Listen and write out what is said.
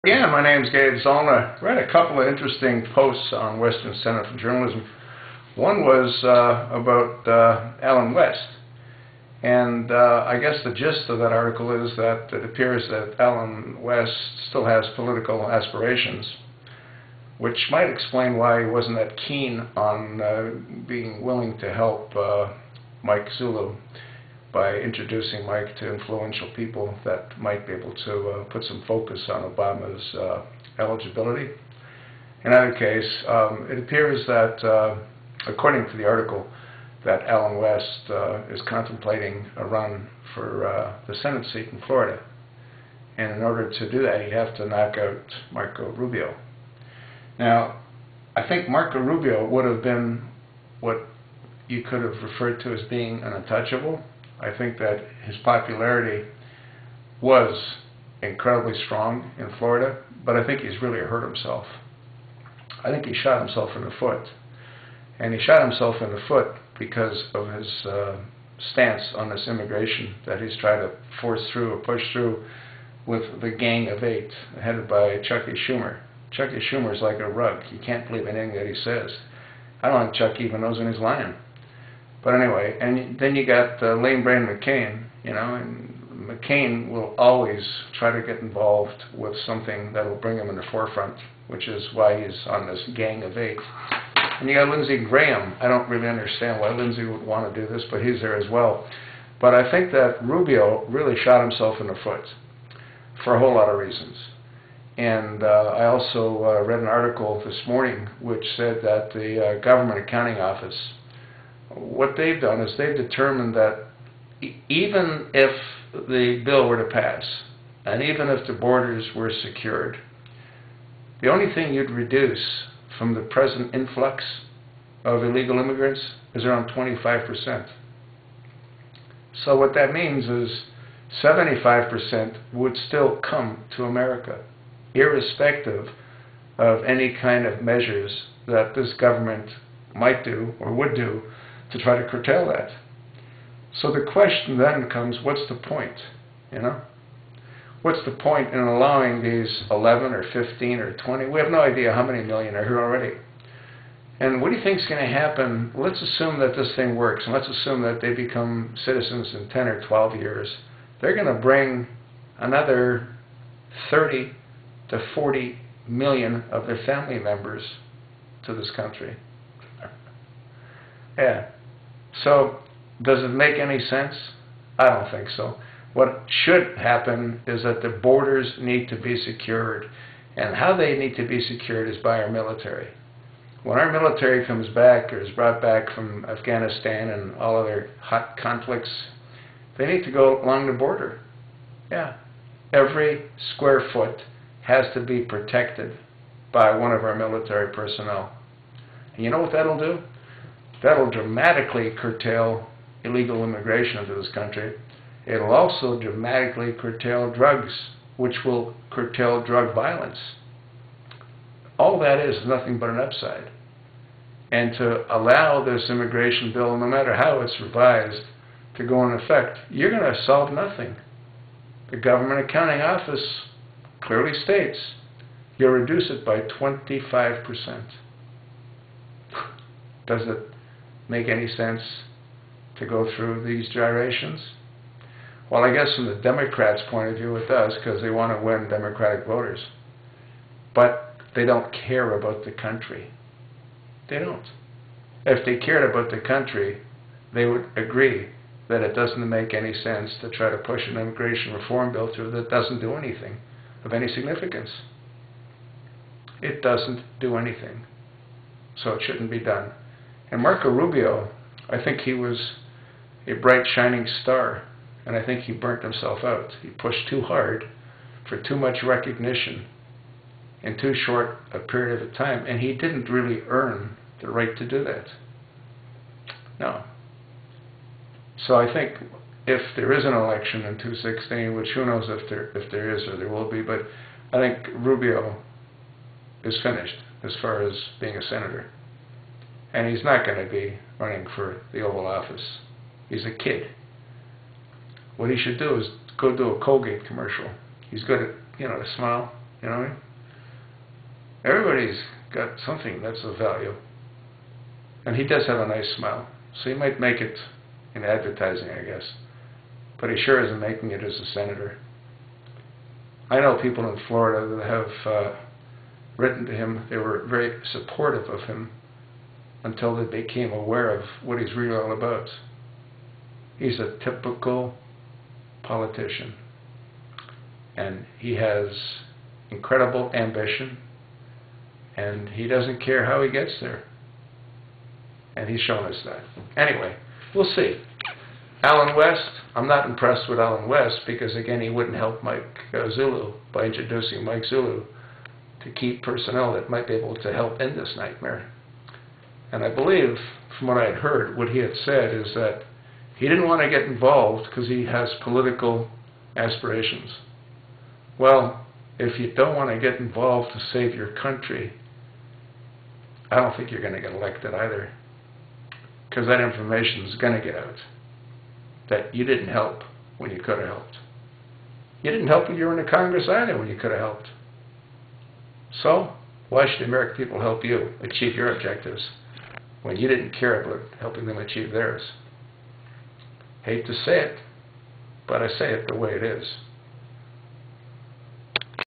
Yeah, my name's Gabe Zollner. I read a couple of interesting posts on Western Center for Journalism. One was about Alan West. And I guess the gist of that article is that it appears that Alan West still has political aspirations, which might explain why he wasn't that keen on being willing to help Mike Zulu by introducing Mike to influential people that might be able to put some focus on Obama's eligibility. In either case, it appears that, according to the article, that Alan West is contemplating a run for the Senate seat in Florida. And in order to do that, he'd have to knock out Marco Rubio. Now, I think Marco Rubio would have been what you could have referred to as being an untouchable. I think that his popularity was incredibly strong in Florida, but I think he's really hurt himself. I think he shot himself in the foot. And he shot himself in the foot because of his stance on this immigration that he's trying to force through or push through with the Gang of Eight, headed by Chucky Schumer. Chucky Schumer is like a rug. You can't believe anything that he says. I don't think Chuck even knows when he's lying. But anyway, and then you got lame brain McCain, you know, and McCain will always try to get involved with something that will bring him in the forefront, which is why he's on this Gang of Eight. And you got Lindsey Graham. I don't really understand why Lindsey would want to do this, but he's there as well. But I think that Rubio really shot himself in the foot for a whole lot of reasons. And I also read an article this morning which said that the Government Accounting Office, what they've done is they've determined that even if the bill were to pass, and even if the borders were secured, the only thing you'd reduce from the present influx of illegal immigrants is around 25%. So what that means is 75% would still come to America, irrespective of any kind of measures that this government might do or would do to try to curtail that. So the question then becomes, what's the point, you know? What's the point in allowing these 11 or 15 or 20? We have no idea how many million are here already. And what do you think is going to happen? Let's assume that this thing works, and let's assume that they become citizens in 10 or 12 years. They're going to bring another 30 to 40 million of their family members to this country. Yeah. So, does it make any sense? I don't think so. What should happen is that the borders need to be secured. And how they need to be secured is by our military. When our military comes back or is brought back from Afghanistan and all other hot conflicts, they need to go along the border. Yeah. Every square foot has to be protected by one of our military personnel. And you know what that'll do? That'll dramatically curtail illegal immigration into this country. It'll also dramatically curtail drugs, which will curtail drug violence. All that is nothing but an upside. And to allow this immigration bill, no matter how it's revised, to go in effect, you're going to solve nothing. The Government Accounting Office clearly states you'll reduce it by 25%. Does it make any sense to go through these gyrations? Well, I guess from the Democrats' point of view it does, because they want to win Democratic voters. But they don't care about the country. They don't. If they cared about the country, they would agree that it doesn't make any sense to try to push an immigration reform bill through that doesn't do anything of any significance. It doesn't do anything. So it shouldn't be done. And Marco Rubio, I think he was a bright, shining star. And I think he burnt himself out. He pushed too hard for too much recognition in too short a period of time. And he didn't really earn the right to do that. No. So I think if there is an election in 2016, which who knows if there is or there will be, but I think Rubio is finished as far as being a senator. And he's not going to be running for the Oval Office. He's a kid. What he should do is go do a Colgate commercial. He's good at, to smile. You know what I mean? Everybody's got something that's of value. And he does have a nice smile. So he might make it in advertising, I guess. But he sure isn't making it as a senator. I know people in Florida that have written to him. They were very supportive of him until they became aware of what he's really all about. He's a typical politician. And he has incredible ambition. And he doesn't care how he gets there. And he's shown us that. Anyway, we'll see. Alan West, I'm not impressed with Alan West because, again, he wouldn't help Mike Zulu by introducing Mike Zulu to key personnel that might be able to help end this nightmare. And I believe, from what I had heard, what he had said is that he didn't want to get involved because he has political aspirations. Well, if you don't want to get involved to save your country, I don't think you're going to get elected either. Because that information is going to get out. That you didn't help when you could have helped. You didn't help when you were in the Congress either when you could have helped. So, why should the American people help you achieve your objectives when you didn't care about helping them achieve theirs? Hate to say it, but I say it the way it is.